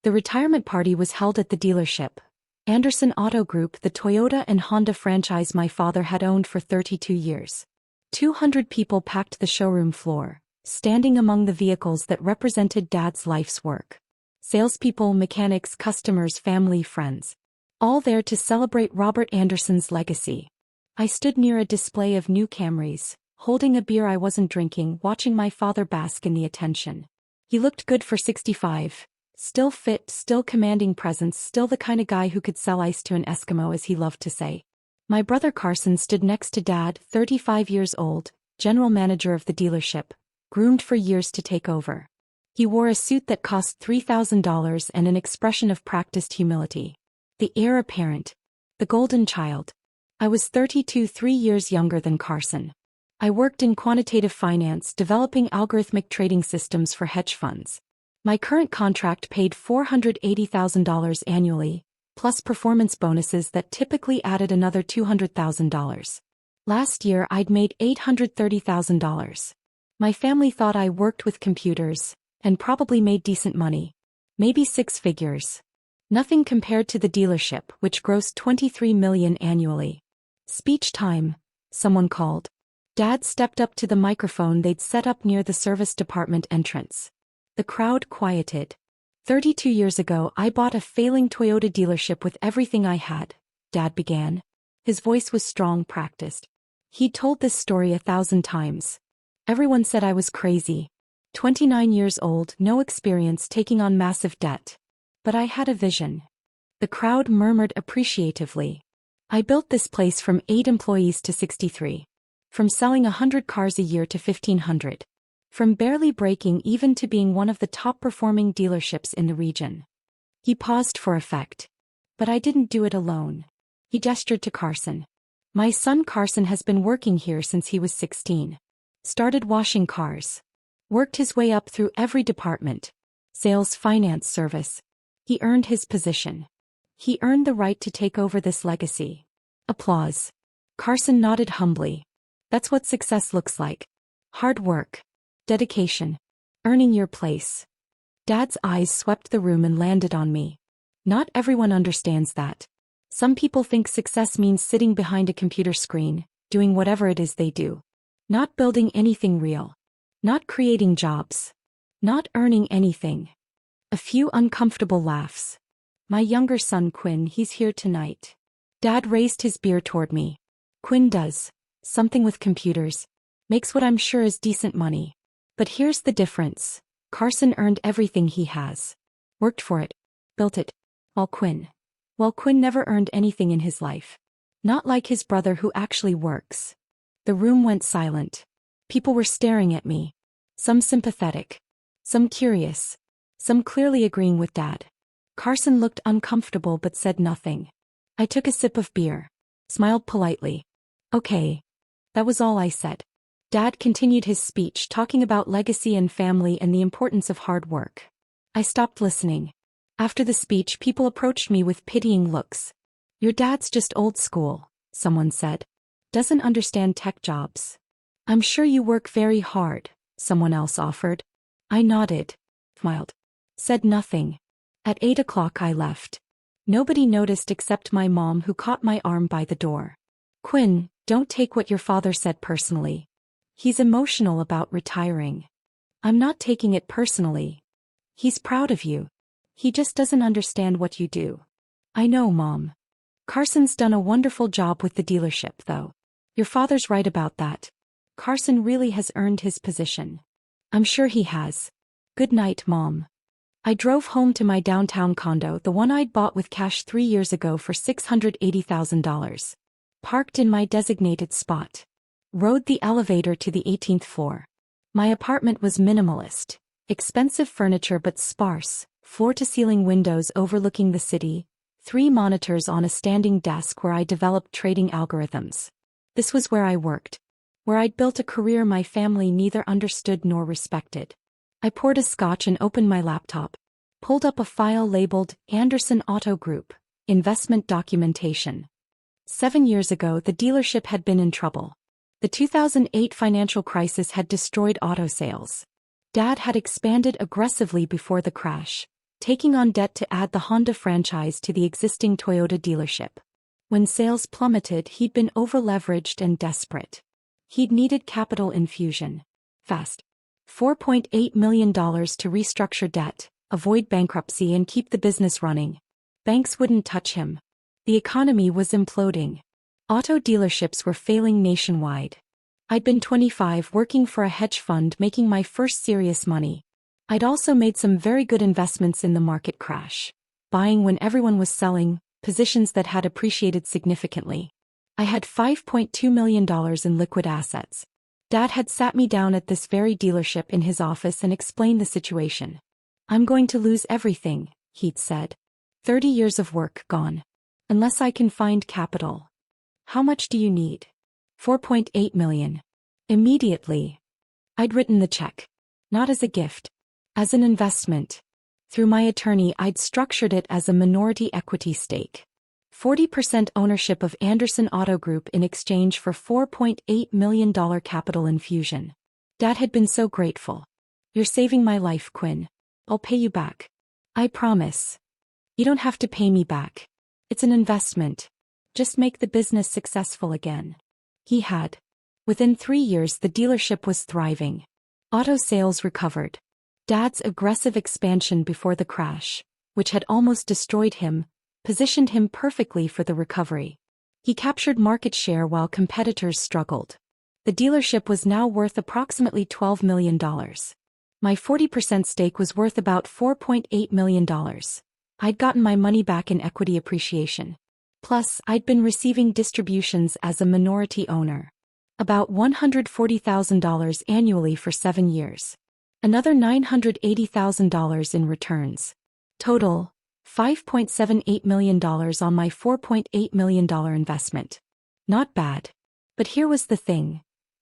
The retirement party was held at the dealership. Anderson Auto Group, the Toyota and Honda franchise my father had owned for 32 years. 200 people packed the showroom floor, standing among the vehicles that represented Dad's life's work. Salespeople, mechanics, customers, family, friends. All there to celebrate Robert Anderson's legacy. I stood near a display of new Camrys, holding a beer I wasn't drinking, watching my father bask in the attention. He looked good for 65. Still fit, still commanding presence, still the kind of guy who could sell ice to an Eskimo, as he loved to say. My brother Carson stood next to Dad, 35 years old, general manager of the dealership, groomed for years to take over. He wore a suit that cost $3,000 and an expression of practiced humility. The heir apparent. The golden child. I was 32, 3 years younger than Carson. I worked in quantitative finance, developing algorithmic trading systems for hedge funds. My current contract paid $480,000 annually, plus performance bonuses that typically added another $200,000. Last year I'd made $830,000. My family thought I worked with computers, and probably made decent money. Maybe 6 figures. Nothing compared to the dealership, which grossed $23 million annually. Speech time, someone called. Dad stepped up to the microphone they'd set up near the service department entrance. The crowd quieted. 32 years ago I bought a failing Toyota dealership with everything I had, Dad began. His voice was strong, practiced. He'd told this story 1,000 times. Everyone said I was crazy. 29 years old, no experience, taking on massive debt. But I had a vision. The crowd murmured appreciatively. I built this place from 8 employees to 63. From selling 100 cars a year to 1,500. From barely breaking even to being one of the top-performing dealerships in the region. He paused for effect. But I didn't do it alone. He gestured to Carson. My son Carson has been working here since he was 16. Started washing cars. Worked his way up through every department. Sales, finance, service. He earned his position. He earned the right to take over this legacy. Applause. Carson nodded humbly. That's what success looks like. Hard work. Dedication. Earning your place. Dad's eyes swept the room and landed on me. Not everyone understands that. Some people think success means sitting behind a computer screen, doing whatever it is they do. Not building anything real. Not creating jobs. Not earning anything. A few uncomfortable laughs. My younger son Quinn, he's here tonight. Dad raised his beer toward me. Quinn does something with computers. Makes what I'm sure is decent money. But here's the difference. Carson earned everything he has. Worked for it. Built it. While Quinn never earned anything in his life. Not like his brother who actually works. The room went silent. People were staring at me. Some sympathetic. Some curious. Some clearly agreeing with Dad. Carson looked uncomfortable but said nothing. I took a sip of beer. Smiled politely. Okay. That was all I said. Dad continued his speech, talking about legacy and family and the importance of hard work. I stopped listening. After the speech, people approached me with pitying looks. Your dad's just old school, someone said. Doesn't understand tech jobs. I'm sure you work very hard, someone else offered. I nodded. Smiled. Said nothing. At 8 o'clock I left. Nobody noticed except my mom, who caught my arm by the door. Quinn, don't take what your father said personally. He's emotional about retiring. I'm not taking it personally. He's proud of you. He just doesn't understand what you do. I know, Mom. Carson's done a wonderful job with the dealership, though. Your father's right about that. Carson really has earned his position. I'm sure he has. Good night, Mom. I drove home to my downtown condo, the one I'd bought with cash 3 years ago for $680,000. Parked in my designated spot. Rode the elevator to the 18th floor. My apartment was minimalist. Expensive furniture but sparse, floor-to-ceiling windows overlooking the city, 3 monitors on a standing desk where I developed trading algorithms. This was where I worked. Where I'd built a career my family neither understood nor respected. I poured a scotch and opened my laptop. Pulled up a file labeled Anderson Auto Group, Investment Documentation. 7 years ago the dealership had been in trouble. The 2008 financial crisis had destroyed auto sales. Dad had expanded aggressively before the crash, taking on debt to add the Honda franchise to the existing Toyota dealership. When sales plummeted, he'd been over-leveraged and desperate. He'd needed capital infusion. Fast. $4.8 million to restructure debt, avoid bankruptcy and keep the business running. Banks wouldn't touch him. The economy was imploding. Auto dealerships were failing nationwide. I'd been 25 working for a hedge fund making my first serious money. I'd also made some very good investments in the market crash. Buying when everyone was selling, positions that had appreciated significantly. I had $5.2 million in liquid assets. Dad had sat me down at this very dealership in his office and explained the situation. I'm going to lose everything, he'd said. 30 years of work gone. Unless I can find capital. How much do you need? $4.8 million. Immediately. I'd written the check. Not as a gift. As an investment. Through my attorney, I'd structured it as a minority equity stake. 40% ownership of Anderson Auto Group in exchange for $4.8 million capital infusion. Dad had been so grateful. You're saving my life, Quinn. I'll pay you back. I promise. You don't have to pay me back. It's an investment. Just make the business successful again. He had. Within 3 years, the dealership was thriving. Auto sales recovered. Dad's aggressive expansion before the crash, which had almost destroyed him, positioned him perfectly for the recovery. He captured market share while competitors struggled. The dealership was now worth approximately $12 million. My 40% stake was worth about $4.8 million. I'd gotten my money back in equity appreciation. Plus, I'd been receiving distributions as a minority owner. About $140,000 annually for 7 years. Another $980,000 in returns. Total, $5.78 million on my $4.8 million investment. Not bad. But here was the thing.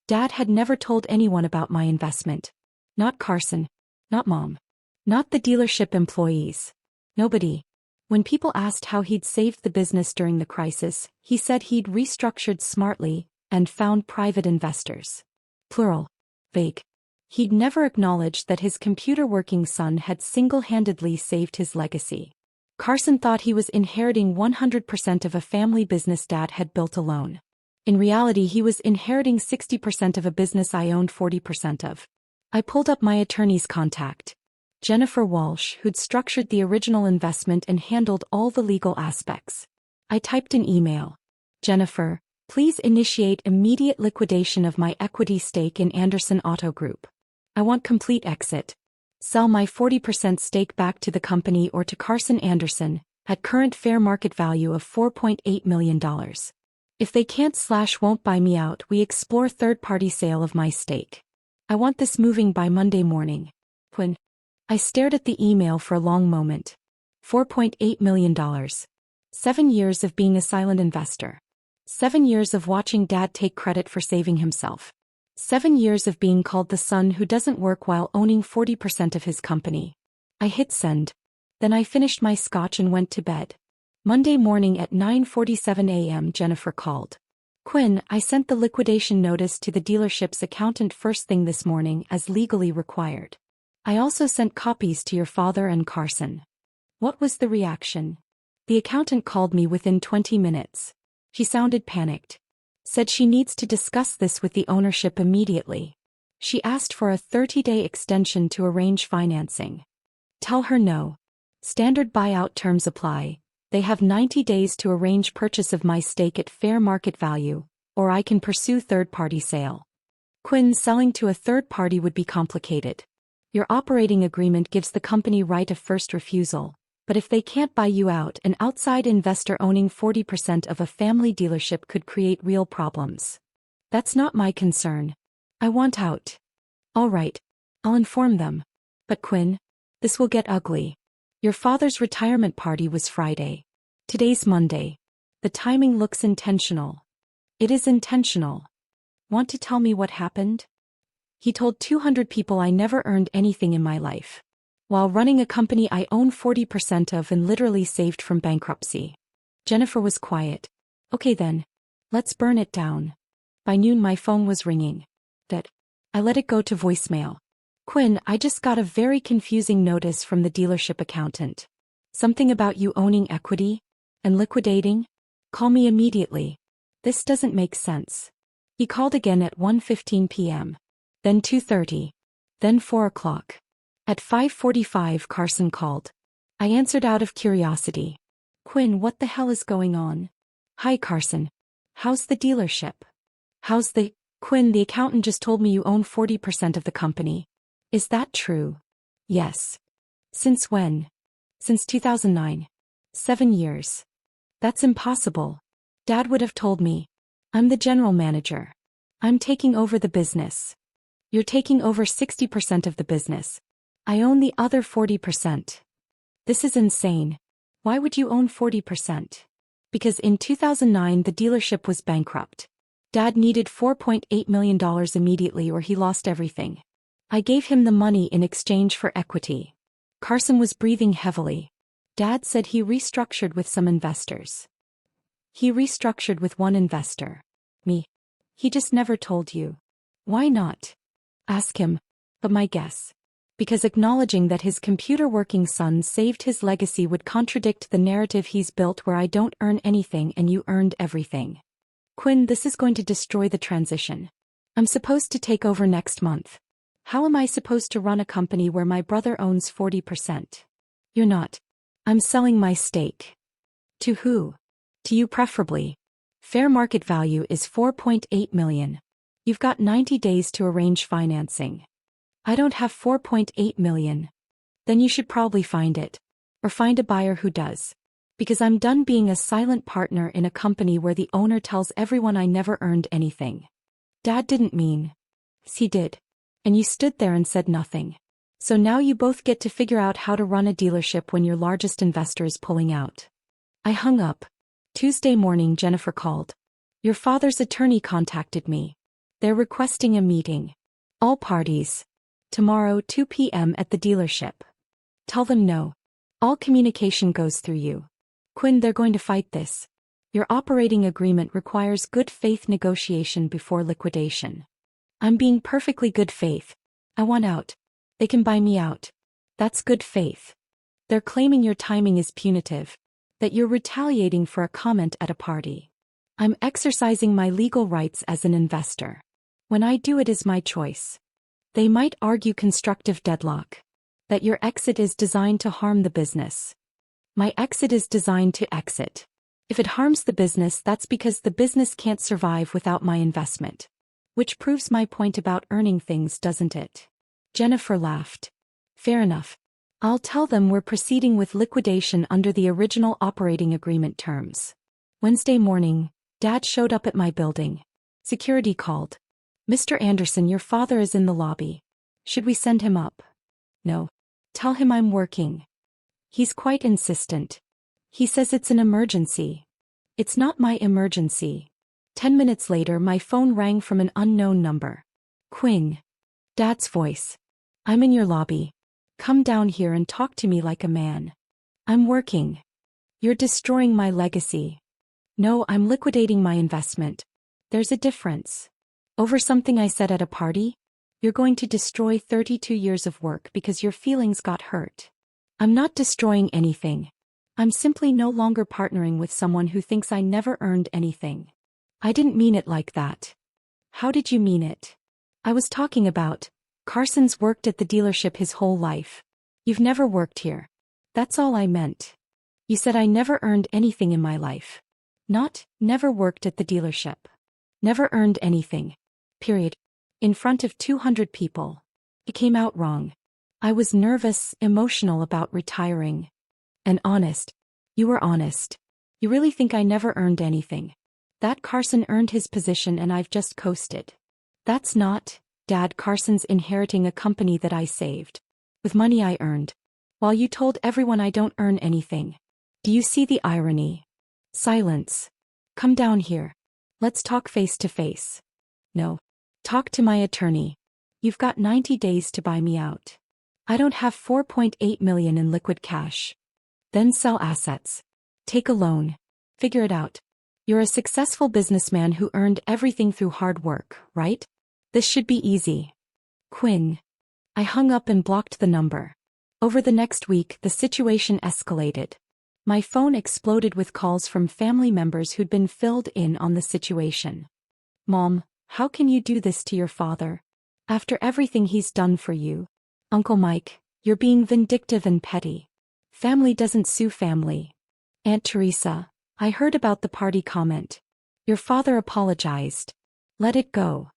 Dad had never told anyone about my investment. Not Carson. Not Mom. Not the dealership employees. Nobody. When people asked how he'd saved the business during the crisis, he said he'd restructured smartly and found private investors. Plural. Vague. He'd never acknowledged that his computer-working son had single-handedly saved his legacy. Carson thought he was inheriting 100% of a family business Dad had built alone. In reality, he was inheriting 60% of a business I owned 40% of. I pulled up my attorney's contact. Jennifer Walsh, who'd structured the original investment and handled all the legal aspects. I typed an email. Jennifer, please initiate immediate liquidation of my equity stake in Anderson Auto Group. I want complete exit. Sell my 40% stake back to the company or to Carson Anderson, at current fair market value of $4.8 million. If they can't/won't buy me out, we explore third-party sale of my stake. I want this moving by Monday morning. Quinn. I stared at the email for a long moment. $4.8 million. 7 years of being a silent investor. 7 years of watching Dad take credit for saving himself. 7 years of being called the son who doesn't work while owning 40% of his company. I hit send. Then I finished my scotch and went to bed. Monday morning at 9:47 a.m. Jennifer called. Quinn, I sent the liquidation notice to the dealership's accountant first thing this morning as legally required. I also sent copies to your father and Carson. What was the reaction? The accountant called me within 20 minutes. She sounded panicked. Said she needs to discuss this with the ownership immediately. She asked for a 30-day extension to arrange financing. Tell her no. Standard buyout terms apply. They have 90 days to arrange purchase of my stake at fair market value, or I can pursue third-party sale. Quinn, selling to a third party would be complicated. Your operating agreement gives the company right of first refusal, but if they can't buy you out, an outside investor owning 40% of a family dealership could create real problems. That's not my concern. I want out. All right. I'll inform them. But Quinn, this will get ugly. Your father's retirement party was Friday. Today's Monday. The timing looks intentional. It is intentional. Want to tell me what happened? He told 200 people I never earned anything in my life. While running a company I own 40% of and literally saved from bankruptcy. Jennifer was quiet. Okay then. Let's burn it down. By noon my phone was ringing. I let it go to voicemail. Quinn, I just got a very confusing notice from the dealership accountant. Something about you owning equity and liquidating? Call me immediately. This doesn't make sense. He called again at 1:15 p.m. Then 2:30. Then 4 o'clock. At 5:45 Carson called. I answered out of curiosity. Quinn, what the hell is going on? Hi Carson. How's the dealership? Quinn, the accountant just told me you own 40% of the company. Is that true? Yes. Since when? Since 2009. 7 years. That's impossible. Dad would have told me. I'm the general manager. I'm taking over the business. You're taking over 60% of the business. I own the other 40%. This is insane. Why would you own 40%? Because in 2009 the dealership was bankrupt. Dad needed $4.8 million immediately or he lost everything. I gave him the money in exchange for equity. Carson was breathing heavily. Dad said he restructured with some investors. He restructured with one investor. Me. He just never told you. Why not? Ask him. But my guess. Because acknowledging that his computer-working son saved his legacy would contradict the narrative he's built where I don't earn anything and you earned everything. Quinn, this is going to destroy the transition. I'm supposed to take over next month. How am I supposed to run a company where my brother owns 40%? You're not. I'm selling my stake. To who? To you preferably. Fair market value is $4.8 million. You've got 90 days to arrange financing. I don't have $4.8 million. Then you should probably find it. Or find a buyer who does. Because I'm done being a silent partner in a company where the owner tells everyone I never earned anything. Dad didn't mean. He did. And you stood there and said nothing. So now you both get to figure out how to run a dealership when your largest investor is pulling out. I hung up. Tuesday morning Jennifer called. Your father's attorney contacted me. They're requesting a meeting. All parties. Tomorrow 2 p.m. at the dealership. Tell them no. All communication goes through you. Quinn, they're going to fight this. Your operating agreement requires good faith negotiation before liquidation. I'm being perfectly good faith. I want out. They can buy me out. That's good faith. They're claiming your timing is punitive. That you're retaliating for a comment at a party. I'm exercising my legal rights as an investor. When I do it is my choice. They might argue constructive deadlock. That your exit is designed to harm the business. My exit is designed to exit. If it harms the business, that's because the business can't survive without my investment. Which proves my point about earning things, doesn't it? Jennifer laughed. Fair enough. I'll tell them we're proceeding with liquidation under the original operating agreement terms. Wednesday morning, Dad showed up at my building. Security called. Mr. Anderson, your father is in the lobby. Should we send him up? No. Tell him I'm working. He's quite insistent. He says it's an emergency. It's not my emergency. 10 minutes later my phone rang from an unknown number. Quinn. Dad's voice. I'm in your lobby. Come down here and talk to me like a man. I'm working. You're destroying my legacy. No, I'm liquidating my investment. There's a difference. Over something I said at a party? You're going to destroy 32 years of work because your feelings got hurt. I'm not destroying anything. I'm simply no longer partnering with someone who thinks I never earned anything. I didn't mean it like that. How did you mean it? I was talking about, Carson's worked at the dealership his whole life. You've never worked here. That's all I meant. You said I never earned anything in my life. Not, never worked at the dealership. Never earned anything. Period. In front of 200 people. It came out wrong. I was nervous, emotional about retiring. And honest. You were honest. You really think I never earned anything. That Carson earned his position and I've just coasted. That's not, Dad. Carson's inheriting a company that I saved. With money I earned. While you told everyone I don't earn anything. Do you see the irony? Silence. Come down here. Let's talk face to face. No. Talk to my attorney. You've got 90 days to buy me out. I don't have $4.8 million in liquid cash. Then sell assets. Take a loan. Figure it out. You're a successful businessman who earned everything through hard work, right? This should be easy. Quinn. I hung up and blocked the number. Over the next week, the situation escalated. My phone exploded with calls from family members who'd been filled in on the situation. Mom, how can you do this to your father? After everything he's done for you. Uncle Mike, you're being vindictive and petty. Family doesn't sue family. Aunt Teresa, I heard about the party comment. Your father apologized. Let it go.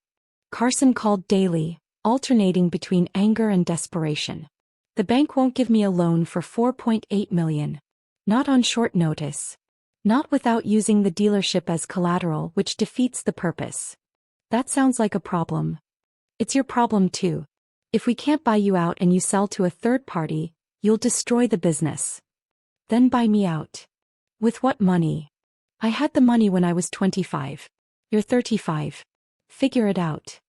Carson called daily, alternating between anger and desperation. The bank won't give me a loan for $4.8 million. Not on short notice. Not without using the dealership as collateral, which defeats the purpose. That sounds like a problem. It's your problem too. If we can't buy you out and you sell to a third party, you'll destroy the business. Then buy me out. With what money? I had the money when I was 25. You're 35. Figure it out.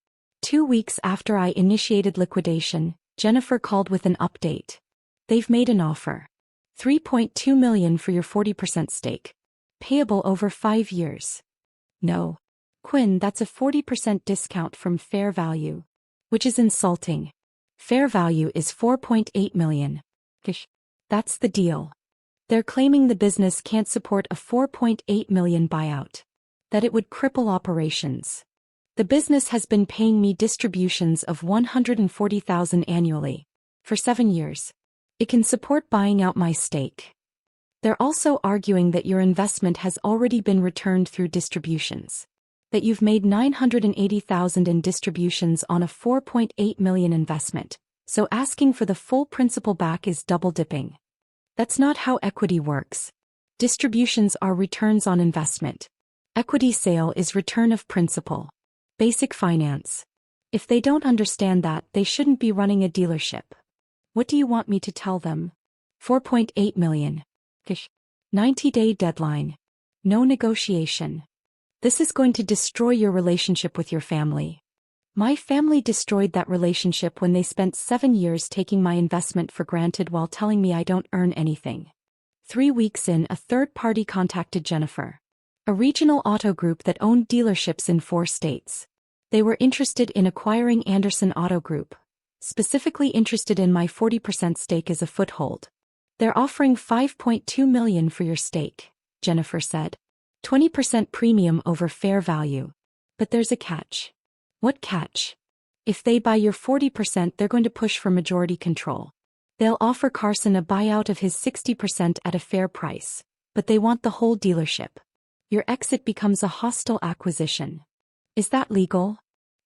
2 weeks after I initiated liquidation, Jennifer called with an update. They've made an offer. $3.2 million for your 40% stake. Payable over 5 years. No. Quinn, that's a 40% discount from fair value. Which is insulting. Fair value is $4.8 million. Gosh. That's the deal. They're claiming the business can't support a $4.8 million buyout. That it would cripple operations. The business has been paying me distributions of $140,000 annually. For 7 years. It can support buying out my stake. They're also arguing that your investment has already been returned through distributions. That you've made $980,000 in distributions on a $4.8 million investment, so asking for the full principal back is double dipping. That's not how equity works. Distributions are returns on investment. Equity sale is return of principal. Basic finance. If they don't understand that, they shouldn't be running a dealership. What do you want me to tell them? $4.8 million. 90-day deadline. No negotiation. This is going to destroy your relationship with your family. My family destroyed that relationship when they spent 7 years taking my investment for granted while telling me I don't earn anything. 3 weeks in, a third party contacted Jennifer. A regional auto group that owned dealerships in 4 states. They were interested in acquiring Anderson Auto Group. Specifically interested in my 40% stake as a foothold. They're offering $5.2 million for your stake, Jennifer said. 20% premium over fair value. But there's a catch. What catch? If they buy your 40%, they're going to push for majority control. They'll offer Carson a buyout of his 60% at a fair price. But they want the whole dealership. Your exit becomes a hostile acquisition. Is that legal?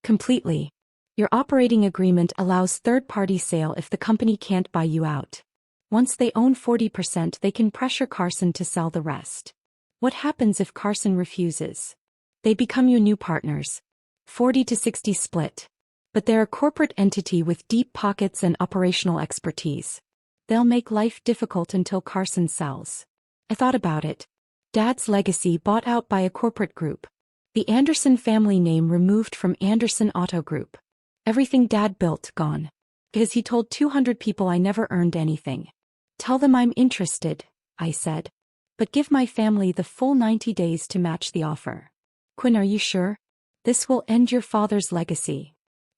Completely. Your operating agreement allows third-party sale if the company can't buy you out. Once they own 40%, they can pressure Carson to sell the rest. What happens if Carson refuses? They become your new partners. 40-60 split. But they're a corporate entity with deep pockets and operational expertise. They'll make life difficult until Carson sells. I thought about it. Dad's legacy bought out by a corporate group. The Anderson family name removed from Anderson Auto Group. Everything Dad built gone. Because he told 200 people I never earned anything. Tell them I'm interested, I said. But give my family the full 90 days to match the offer. Quinn, are you sure? This will end your father's legacy.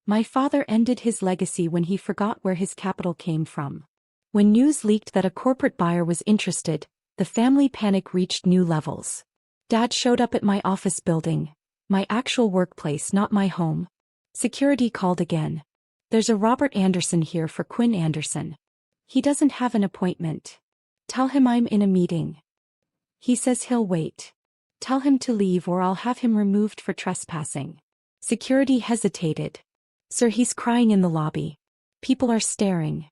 My father ended his legacy when he forgot where his capital came from. When news leaked that a corporate buyer was interested, the family panic reached new levels. Dad showed up at my office building. My actual workplace, not my home. Security called again. There's a Robert Anderson here for Quinn Anderson. He doesn't have an appointment. Tell him I'm in a meeting. He says he'll wait. Tell him to leave or I'll have him removed for trespassing. Security hesitated. Sir, he's crying in the lobby. People are staring.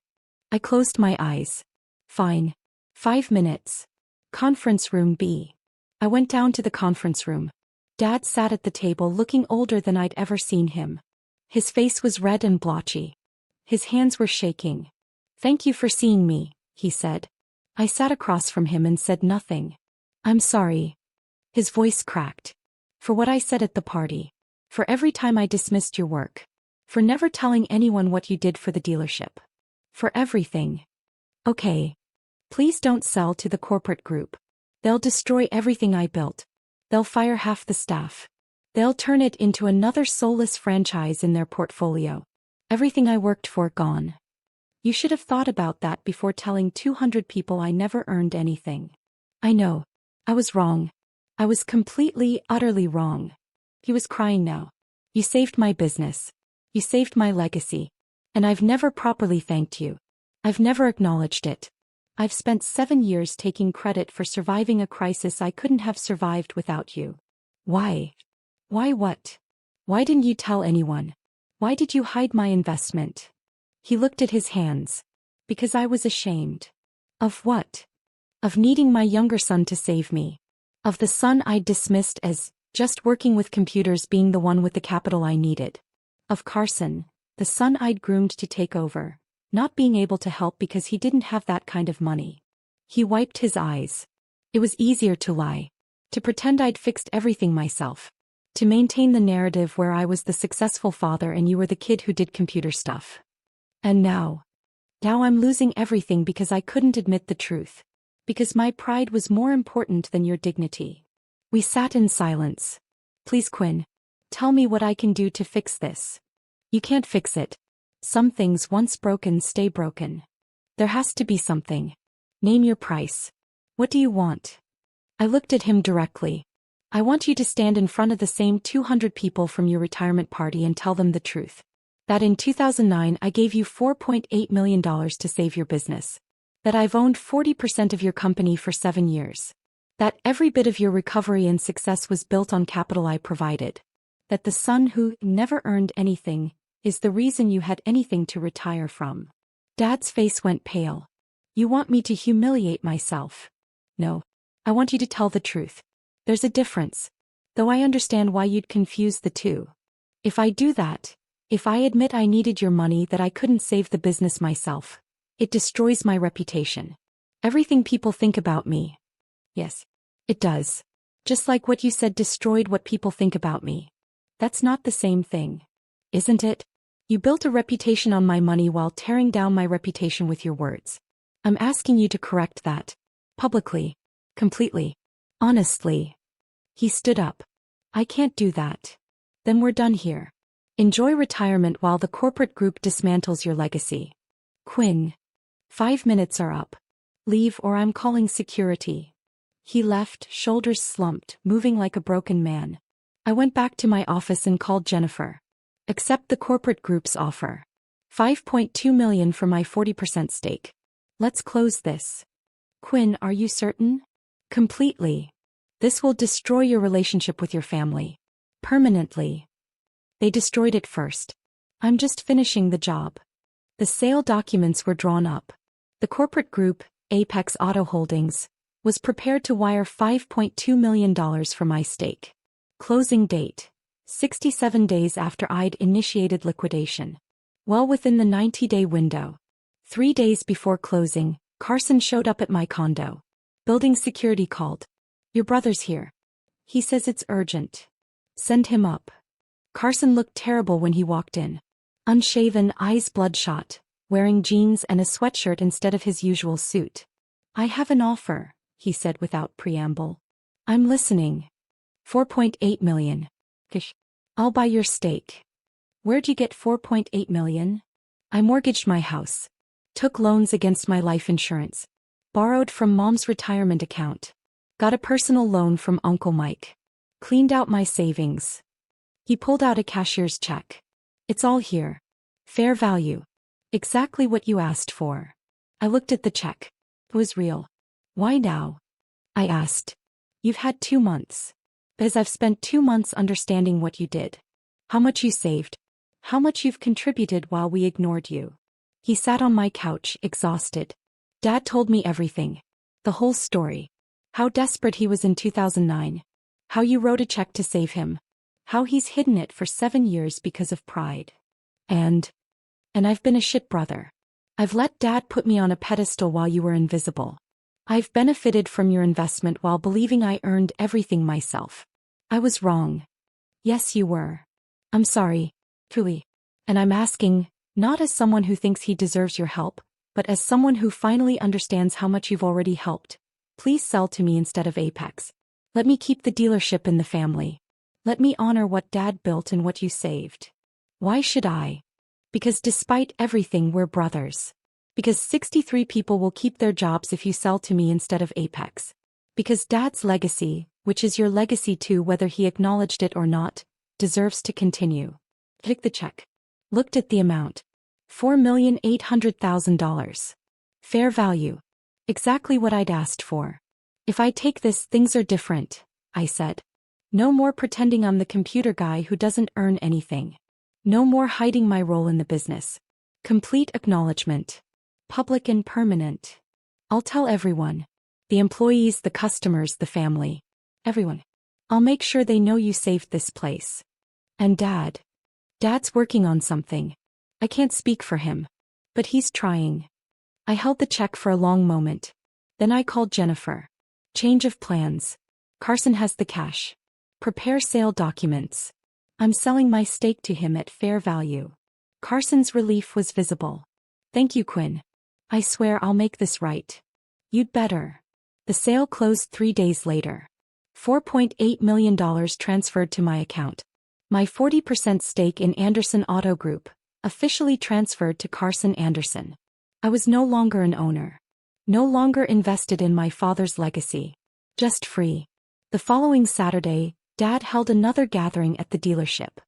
I closed my eyes. Fine. 5 minutes. Conference room B. I went down to the conference room. Dad sat at the table looking older than I'd ever seen him. His face was red and blotchy. His hands were shaking. Thank you for seeing me, he said. I sat across from him and said nothing. I'm sorry. His voice cracked. For what I said at the party. For every time I dismissed your work. For never telling anyone what you did for the dealership. For everything. Okay. Please don't sell to the corporate group. They'll destroy everything I built. They'll fire half the staff. They'll turn it into another soulless franchise in their portfolio. Everything I worked for gone. You should have thought about that before telling 200 people I never earned anything. I know. I was wrong. I was completely, utterly wrong. He was crying now. You saved my business. You saved my legacy. And I've never properly thanked you. I've never acknowledged it. I've spent 7 years taking credit for surviving a crisis I couldn't have survived without you. Why? Why what? Why didn't you tell anyone? Why did you hide my investment? He looked at his hands. Because I was ashamed. Of what? Of needing my younger son to save me. Of the son I'd dismissed as just working with computers being the one with the capital I needed. Of Carson, the son I'd groomed to take over, not being able to help because he didn't have that kind of money. He wiped his eyes. It was easier to lie. To pretend I'd fixed everything myself. To maintain the narrative where I was the successful father and you were the kid who did computer stuff. And now I'm losing everything because I couldn't admit the truth. Because my pride was more important than your dignity. We sat in silence. Please, Quinn. Tell me what I can do to fix this. You can't fix it. Some things once broken stay broken. There has to be something. Name your price. What do you want? I looked at him directly. I want you to stand in front of the same 200 people from your retirement party and tell them the truth. That in 2009 I gave you $4.8 million to save your business. That I've owned 40% of your company for 7 years. That every bit of your recovery and success was built on capital I provided. That the son who never earned anything is the reason you had anything to retire from. Dad's face went pale. You want me to humiliate myself? No. I want you to tell the truth. There's a difference. Though I understand why you'd confuse the two. If I do that, if I admit I needed your money that I couldn't save the business myself, it destroys my reputation. Everything people think about me. Yes, it does. Just like what you said destroyed what people think about me. That's not the same thing. Isn't it? You built a reputation on my money while tearing down my reputation with your words. I'm asking you to correct that. Publicly. Completely. Honestly. He stood up. I can't do that. Then we're done here. Enjoy retirement while the corporate group dismantles your legacy. Quinn. 5 minutes are up. Leave or I'm calling security. He left, shoulders slumped, moving like a broken man. I went back to my office and called Jennifer. Accept the corporate group's offer. $5.2 million for my 40% stake. Let's close this. Quinn, are you certain? Completely. This will destroy your relationship with your family. Permanently. They destroyed it first. I'm just finishing the job. The sale documents were drawn up. The corporate group, Apex Auto Holdings, was prepared to wire $5.2 million for my stake. Closing date. 67 days after I'd initiated liquidation. Well within the 90-day window. 3 days before closing, Carson showed up at my condo. Building security called. Your brother's here. He says it's urgent. Send him up. Carson looked terrible when he walked in. Unshaven, eyes bloodshot, wearing jeans and a sweatshirt instead of his usual suit. I have an offer, he said without preamble. I'm listening. $4.8 million. Kish. I'll buy your stake. Where'd you get $4.8 million? I mortgaged my house. Took loans against my life insurance. Borrowed from Mom's retirement account. Got a personal loan from Uncle Mike. Cleaned out my savings. He pulled out a cashier's check. It's all here. Fair value. Exactly what you asked for. I looked at the check. It was real. Why now? I asked. You've had 2 months. Because I've spent 2 months understanding what you did. How much you saved. How much you've contributed while we ignored you. He sat on my couch, exhausted. Dad told me everything. The whole story. How desperate he was in 2009. How you wrote a check to save him. How he's hidden it for 7 years because of pride. And I've been a shit brother. I've let Dad put me on a pedestal while you were invisible. I've benefited from your investment while believing I earned everything myself. I was wrong. Yes, you were. I'm sorry, truly. And I'm asking, not as someone who thinks he deserves your help, but as someone who finally understands how much you've already helped. Please sell to me instead of Apex. Let me keep the dealership in the family. Let me honor what Dad built and what you saved. Why should I? Because despite everything, we're brothers. Because 63 people will keep their jobs if you sell to me instead of Apex. Because Dad's legacy, which is your legacy too whether he acknowledged it or not, deserves to continue. Click the check. Looked at the amount. $4,800,000. Fair value. Exactly what I'd asked for. If I take this, things are different, I said. No more pretending I'm the computer guy who doesn't earn anything. No more hiding my role in the business. Complete acknowledgement. Public and permanent. I'll tell everyone. The employees, the customers, the family. Everyone. I'll make sure they know you saved this place. And Dad's working on something. I can't speak for him. But he's trying. I held the check for a long moment. Then I called Jennifer. Change of plans. Carson has the cash. Prepare sale documents. I'm selling my stake to him at fair value. Carson's relief was visible. Thank you, Quinn. I swear I'll make this right. You'd better. The sale closed 3 days later. $4.8 million transferred to my account. My 40% stake in Anderson Auto Group, officially transferred to Carson Anderson. I was no longer an owner. No longer invested in my father's legacy. Just free. The following Saturday, Dad held another gathering at the dealership.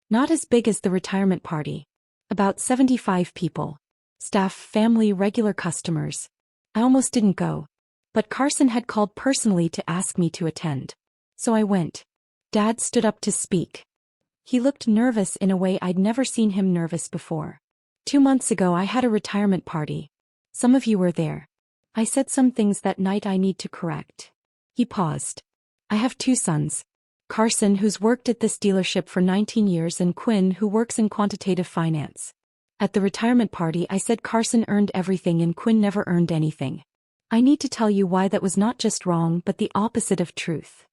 Not as big as the retirement party. About 75 people. Staff, family, regular customers. I almost didn't go. But Carson had called personally to ask me to attend. So I went. Dad stood up to speak. He looked nervous in a way I'd never seen him nervous before. 2 months ago I had a retirement party. Some of you were there. I said some things that night I need to correct. He paused. I have 2 sons. Carson, who's worked at this dealership for 19 years, and Quinn, who works in quantitative finance. At the retirement party I said Carson earned everything and Quinn never earned anything. I need to tell you why that was not just wrong but the opposite of truth.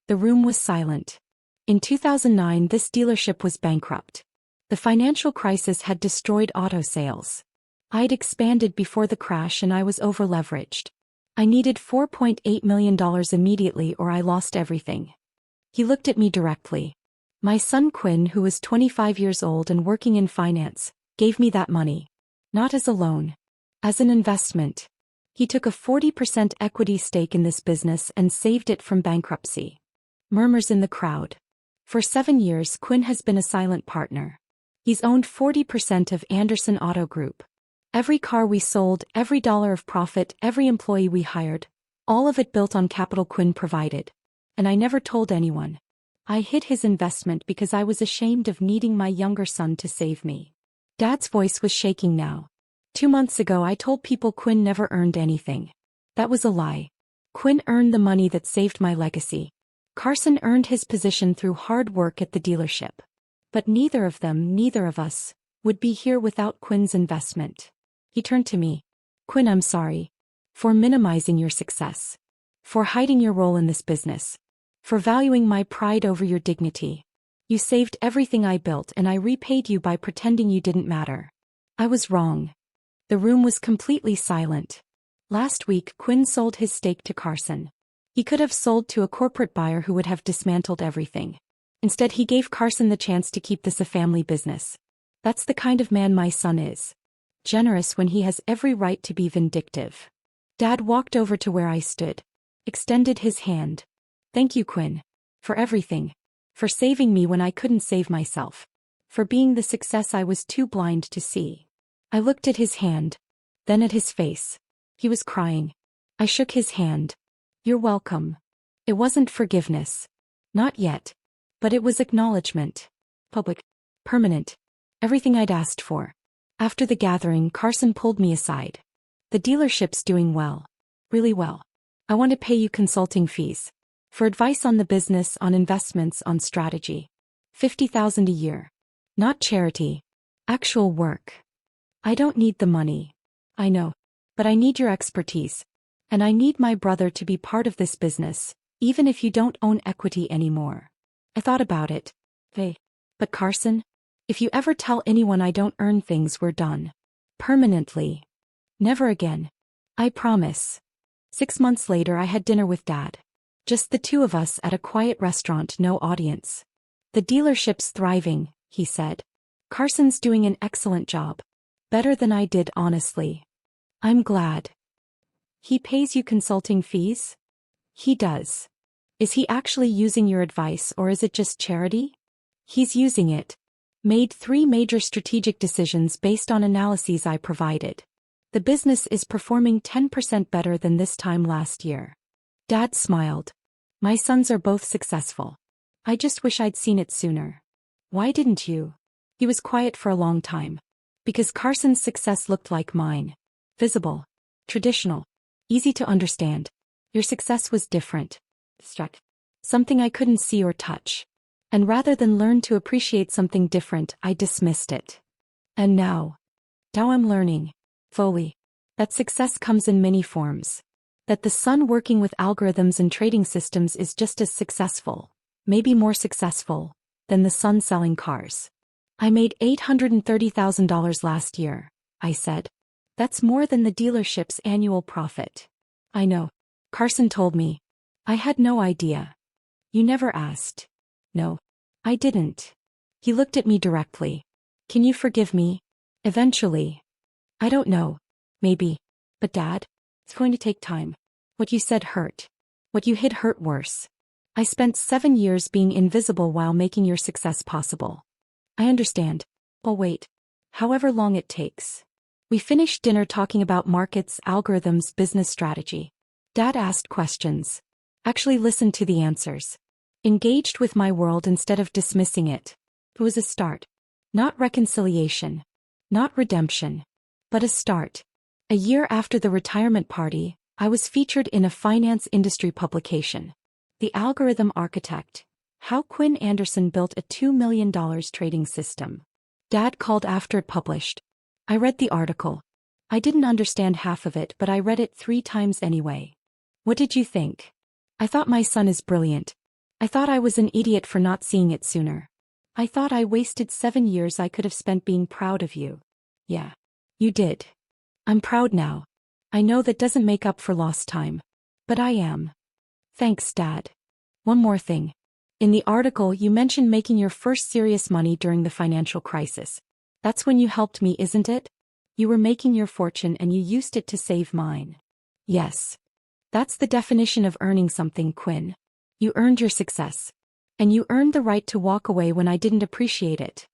The room was silent. In 2009 this dealership was bankrupt. The financial crisis had destroyed auto sales. I'd expanded before the crash and I was over-leveraged. I needed $4.8 million immediately or I lost everything. He looked at me directly. My son Quinn, who was 25 years old and working in finance, gave me that money. Not as a loan. As an investment. He took a 40% equity stake in this business and saved it from bankruptcy. Murmurs in the crowd. For 7 years Quinn has been a silent partner. He's owned 40% of Anderson Auto Group. Every car we sold, every dollar of profit, every employee we hired, all of it built on capital Quinn provided. And I never told anyone. I hid his investment because I was ashamed of needing my younger son to save me. Dad's voice was shaking now. 2 months ago I told people Quinn never earned anything. That was a lie. Quinn earned the money that saved my legacy. Carson earned his position through hard work at the dealership. But neither of us, would be here without Quinn's investment. He turned to me. Quinn, I'm sorry. For minimizing your success. For hiding your role in this business. For valuing my pride over your dignity. You saved everything I built and I repaid you by pretending you didn't matter. I was wrong. The room was completely silent. Last week Quinn sold his stake to Carson. He could have sold to a corporate buyer who would have dismantled everything. Instead he gave Carson the chance to keep this a family business. That's the kind of man my son is. Generous when he has every right to be vindictive. Dad walked over to where I stood. Extended his hand. Thank you, Quinn. For everything. For saving me when I couldn't save myself. For being the success I was too blind to see. I looked at his hand. Then at his face. He was crying. I shook his hand. You're welcome. It wasn't forgiveness. Not yet. But it was acknowledgement. Public. Permanent. Everything I'd asked for. After the gathering, Carson pulled me aside. The dealership's doing well. Really well. I want to pay you consulting fees. For advice on the business, on investments, on strategy. $50,000 a year. Not charity. Actual work. I don't need the money. I know. But I need your expertise. And I need my brother to be part of this business, even if you don't own equity anymore. I thought about it. Hey. But Carson? If you ever tell anyone I don't earn things, we're done. Permanently. Never again. I promise. 6 months later I had dinner with Dad. Just the 2 of us at a quiet restaurant, no audience. The dealership's thriving, he said. Carson's doing an excellent job. Better than I did, honestly. I'm glad. He pays you consulting fees? He does. Is he actually using your advice or is it just charity? He's using it. Made 3 major strategic decisions based on analyses I provided. The business is performing 10% better than this time last year. Dad smiled. My sons are both successful. I just wish I'd seen it sooner. Why didn't you? He was quiet for a long time. Because Carson's success looked like mine. Visible. Traditional. Easy to understand. Your success was different. Abstract. Something I couldn't see or touch. And rather than learn to appreciate something different, I dismissed it. And now I'm learning, fully, that success comes in many forms. That the son working with algorithms and trading systems is just as successful, maybe more successful, than the son selling cars. I made $830,000 last year, I said. That's more than the dealership's annual profit. I know. Carson told me. I had no idea. You never asked. No. I didn't. He looked at me directly. Can you forgive me? Eventually. I don't know. Maybe. But Dad, it's going to take time. What you said hurt. What you hid hurt worse. I spent 7 years being invisible while making your success possible. I understand. I'll wait. However long it takes. We finished dinner talking about markets, algorithms, business strategy. Dad asked questions. Actually listened to the answers. Engaged with my world instead of dismissing it. It was a start. Not reconciliation. Not redemption. But a start. A year after the retirement party, I was featured in a finance industry publication. The Algorithm Architect. How Quinn Anderson built a $2 million trading system. Dad called after it published. I read the article. I didn't understand half of it, but I read it 3 times anyway. What did you think? I thought my son is brilliant. I thought I was an idiot for not seeing it sooner. I thought I wasted 7 years I could have spent being proud of you. Yeah. You did. I'm proud now. I know that doesn't make up for lost time. But I am. Thanks, Dad. One more thing. In the article you mentioned making your first serious money during the financial crisis. That's when you helped me, isn't it? You were making your fortune and you used it to save mine. Yes. That's the definition of earning something, Quinn. You earned your success. And you earned the right to walk away when I didn't appreciate it.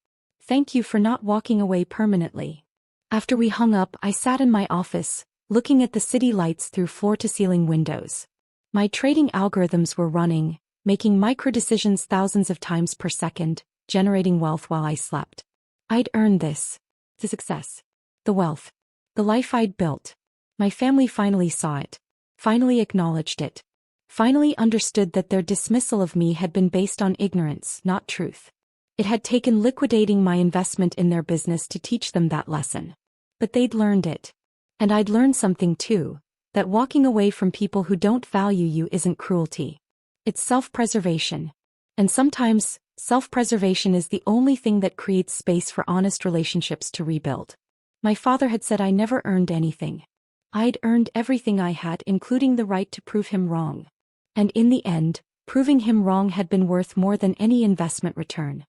Thank you for not walking away permanently. After we hung up, I sat in my office, looking at the city lights through floor-to-ceiling windows. My trading algorithms were running, making micro-decisions thousands of times per second, generating wealth while I slept. I'd earned this. The success. The wealth. The life I'd built. My family finally saw it. Finally acknowledged it. Finally understood that their dismissal of me had been based on ignorance, not truth. It had taken liquidating my investment in their business to teach them that lesson. But they'd learned it. And I'd learned something too, that walking away from people who don't value you isn't cruelty. It's self-preservation. And sometimes, self-preservation is the only thing that creates space for honest relationships to rebuild. My father had said I never earned anything. I'd earned everything I had, including the right to prove him wrong. And in the end, proving him wrong had been worth more than any investment return.